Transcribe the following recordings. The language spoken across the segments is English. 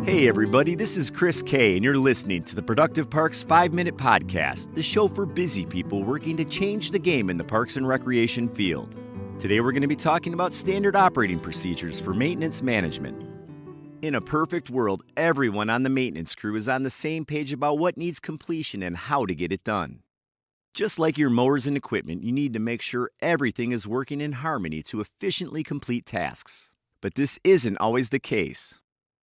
Hey everybody, this is Chris K, and you're listening to the Productive Parks 5-Minute Podcast, the show for busy people working to change the game in the parks and recreation field. Today we're going to be talking about standard operating procedures for maintenance management. In a perfect world, everyone on the maintenance crew is on the same page about what needs completion and how to get it done. Just like your mowers and equipment, you need to make sure everything is working in harmony to efficiently complete tasks. But this isn't always the case.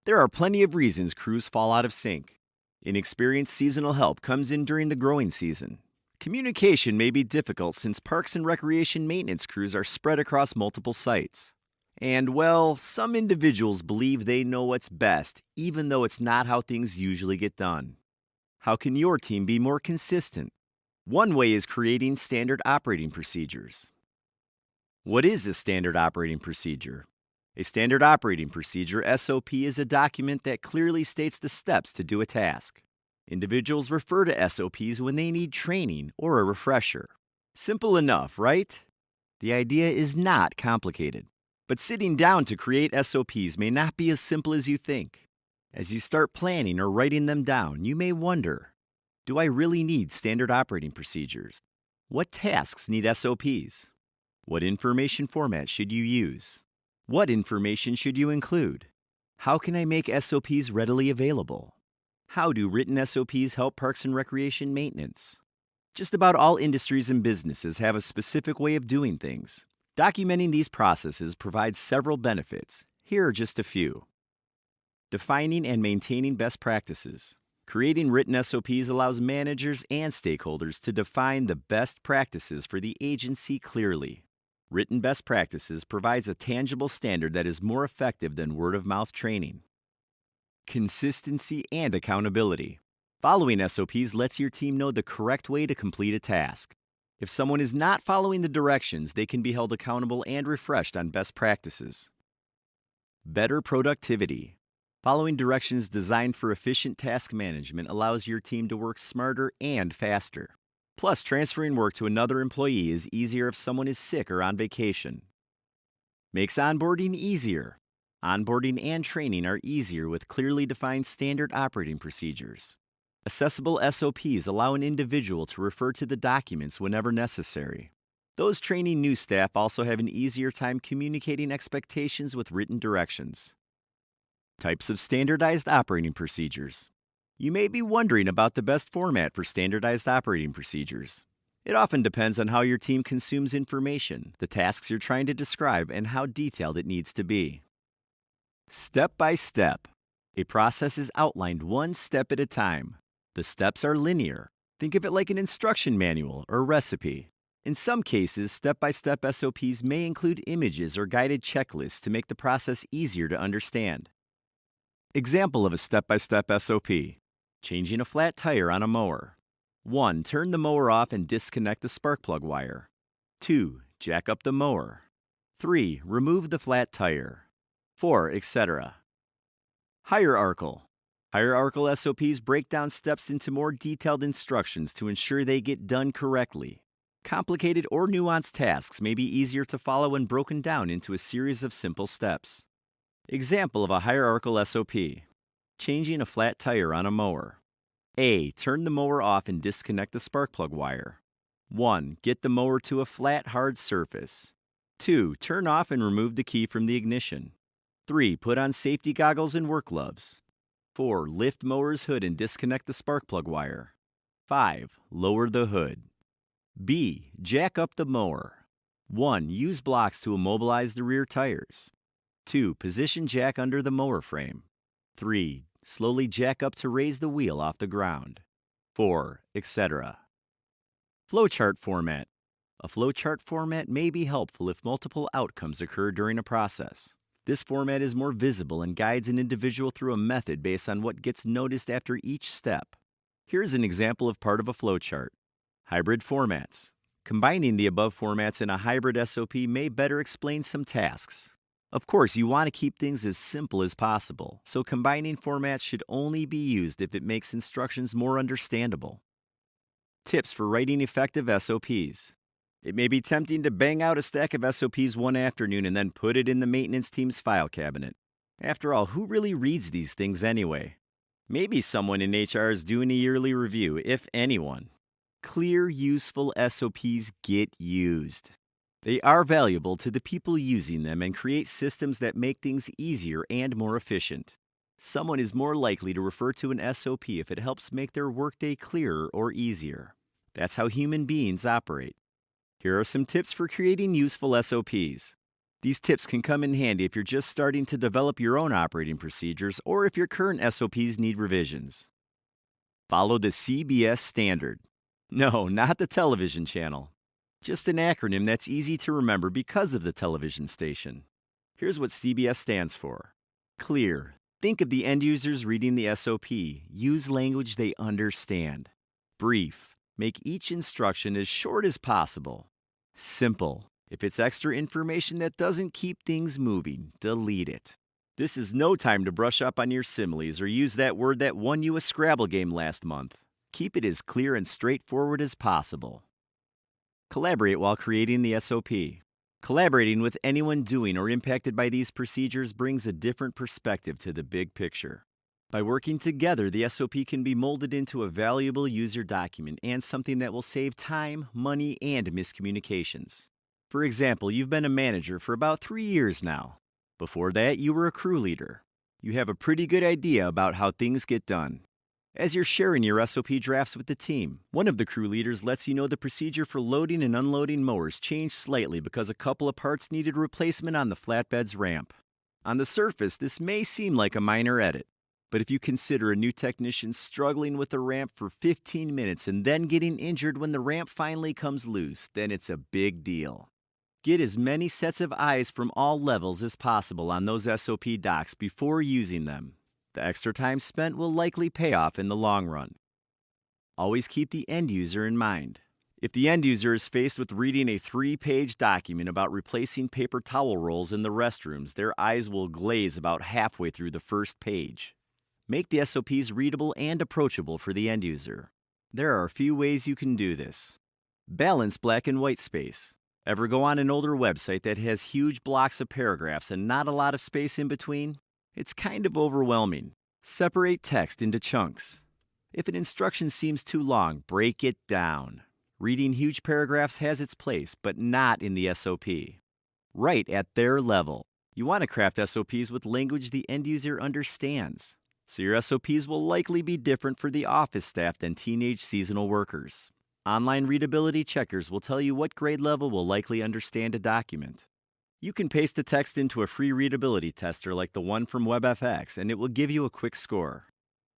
There are plenty of reasons crews fall out of sync. Inexperienced seasonal help comes in during the growing season. Communication may be difficult since parks and recreation maintenance crews are spread across multiple sites. And, well, some individuals believe they know what's best, even though it's not how things usually get done. How can your team be more consistent? One way is creating standard operating procedures. What is a standard operating procedure? A standard operating procedure, SOP, is a document that clearly states the steps to do a task. Individuals refer to SOPs when they need training or a refresher. Simple enough, right? The idea is not complicated. But sitting down to create SOPs may not be as simple as you think. As you start planning or writing them down, you may wonder, do I really need standard operating procedures? What tasks need SOPs? What information format should you use? What information should you include? How can I make SOPs readily available? How do written SOPs help parks and recreation maintenance? Just about all industries and businesses have a specific way of doing things. Documenting these processes provides several benefits. Here are just a few. Defining and maintaining best practices. Creating written SOPs allows managers and stakeholders to define the best practices for the agency clearly. Written best practices provides a tangible standard that is more effective than word-of-mouth training. Consistency and accountability. Following SOPs lets your team know the correct way to complete a task. If someone is not following the directions, they can be held accountable and refreshed on best practices. Better productivity. Following directions designed for efficient task management allows your team to work smarter and faster. Plus, transferring work to another employee is easier if someone is sick or on vacation. Makes onboarding easier. Onboarding and training are easier with clearly defined standard operating procedures. Accessible SOPs allow an individual to refer to the documents whenever necessary. Those training new staff also have an easier time communicating expectations with written directions. Types of standardized operating procedures. You may be wondering about the best format for standardized operating procedures. It often depends on how your team consumes information, the tasks you're trying to describe, and how detailed it needs to be. Step by step. A process is outlined one step at a time. The steps are linear. Think of it like an instruction manual or recipe. In some cases, step-by-step SOPs may include images or guided checklists to make the process easier to understand. Example of a step-by-step SOP. Changing a flat tire on a mower. 1. Turn the mower off and disconnect the spark plug wire. 2. Jack up the mower. 3. Remove the flat tire. 4, etc. Hierarchical. Hierarchical SOPs break down steps into more detailed instructions to ensure they get done correctly. Complicated or nuanced tasks may be easier to follow when broken down into a series of simple steps. Example of a hierarchical SOP. Changing a flat tire on a mower. A. Turn the mower off and disconnect the spark plug wire. 1. Get the mower to a flat, hard surface. 2. Turn off and remove the key from the ignition. 3. Put on safety goggles and work gloves. 4. Lift mower's hood and disconnect the spark plug wire. 5. Lower the hood. B. Jack up the mower. 1. Use blocks to immobilize the rear tires. 2. Position jack under the mower frame. 3. Slowly jack up to raise the wheel off the ground. 4, etc. Flowchart format. A flowchart format may be helpful if multiple outcomes occur during a process. This format is more visible and guides an individual through a method based on what gets noticed after each step. Here's an example of part of a flowchart. Hybrid formats. Combining the above formats in a hybrid SOP may better explain some tasks. Of course, you want to keep things as simple as possible, so combining formats should only be used if it makes instructions more understandable. Tips for writing effective SOPs. It may be tempting to bang out a stack of SOPs one afternoon and then put it in the maintenance team's file cabinet. After all, who really reads these things anyway? Maybe someone in HR is doing a yearly review, if anyone. Clear, useful SOPs get used. They are valuable to the people using them and create systems that make things easier and more efficient. Someone is more likely to refer to an SOP if it helps make their workday clearer or easier. That's how human beings operate. Here are some tips for creating useful SOPs. These tips can come in handy if you're just starting to develop your own operating procedures or if your current SOPs need revisions. Follow the CBS standard. No, not the television channel. Just an acronym that's easy to remember because of the television station. Here's what CBS stands for. Clear. Think of the end users reading the SOP. Use language they understand. Brief. Make each instruction as short as possible. Simple. If it's extra information that doesn't keep things moving, delete it. This is no time to brush up on your similes or use that word that won you a Scrabble game last month. Keep it as clear and straightforward as possible. Collaborate while creating the SOP. Collaborating with anyone doing or impacted by these procedures brings a different perspective to the big picture. By working together, the SOP can be molded into a valuable user document and something that will save time, money, and miscommunications. For example, you've been a manager for about 3 years now. Before that, you were a crew leader. You have a pretty good idea about how things get done. As you're sharing your SOP drafts with the team, one of the crew leaders lets you know the procedure for loading and unloading mowers changed slightly because a couple of parts needed replacement on the flatbed's ramp. On the surface, this may seem like a minor edit, but if you consider a new technician struggling with the ramp for 15 minutes and then getting injured when the ramp finally comes loose, then it's a big deal. Get as many sets of eyes from all levels as possible on those SOP docs before using them. The extra time spent will likely pay off in the long run. Always keep the end user in mind. If the end user is faced with reading a 3-page document about replacing paper towel rolls in the restrooms, their eyes will glaze about halfway through the first page. Make the SOPs readable and approachable for the end user. There are a few ways you can do this. Balance black and white space. Ever go on an older website that has huge blocks of paragraphs and not a lot of space in between? It's kind of overwhelming. Separate text into chunks. If an instruction seems too long, break it down. Reading huge paragraphs has its place, but not in the SOP. Write at their level. You want to craft SOPs with language the end user understands, so your SOPs will likely be different for the office staff than teenage seasonal workers. Online readability checkers will tell you what grade level will likely understand a document. You can paste the text into a free readability tester like the one from WebFX, and it will give you a quick score.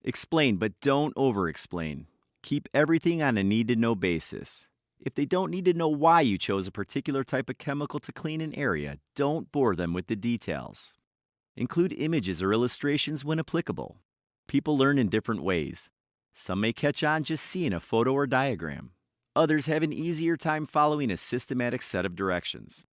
Explain, but don't over-explain. Keep everything on a need-to-know basis. If they don't need to know why you chose a particular type of chemical to clean an area, don't bore them with the details. Include images or illustrations when applicable. People learn in different ways. Some may catch on just seeing a photo or diagram. Others have an easier time following a systematic set of directions.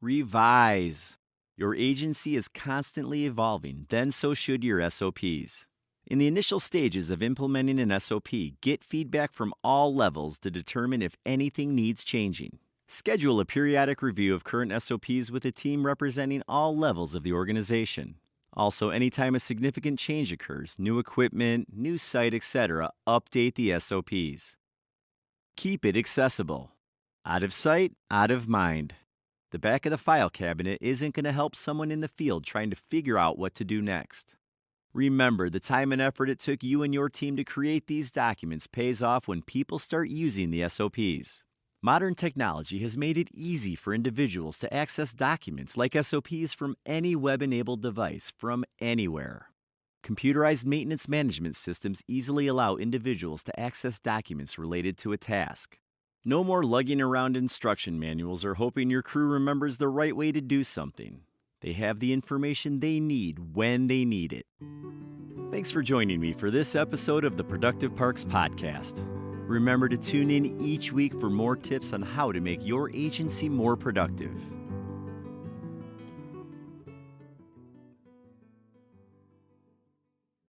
Revise. Your agency is constantly evolving, then so should your SOPs. In the initial stages of implementing an SOP, get feedback from all levels to determine if anything needs changing. Schedule a periodic review of current SOPs with a team representing all levels of the organization. Also, anytime a significant change occurs, new equipment, new site, etc., update the SOPs. Keep it accessible. Out of sight, out of mind. The back of the file cabinet isn't going to help someone in the field trying to figure out what to do next. Remember, the time and effort it took you and your team to create these documents pays off when people start using the SOPs. Modern technology has made it easy for individuals to access documents like SOPs from any web-enabled device from anywhere. Computerized maintenance management systems easily allow individuals to access documents related to a task. No more lugging around instruction manuals or hoping your crew remembers the right way to do something. They have the information they need when they need it. Thanks for joining me for this episode of the Productive Parks Podcast. Remember to tune in each week for more tips on how to make your agency more productive.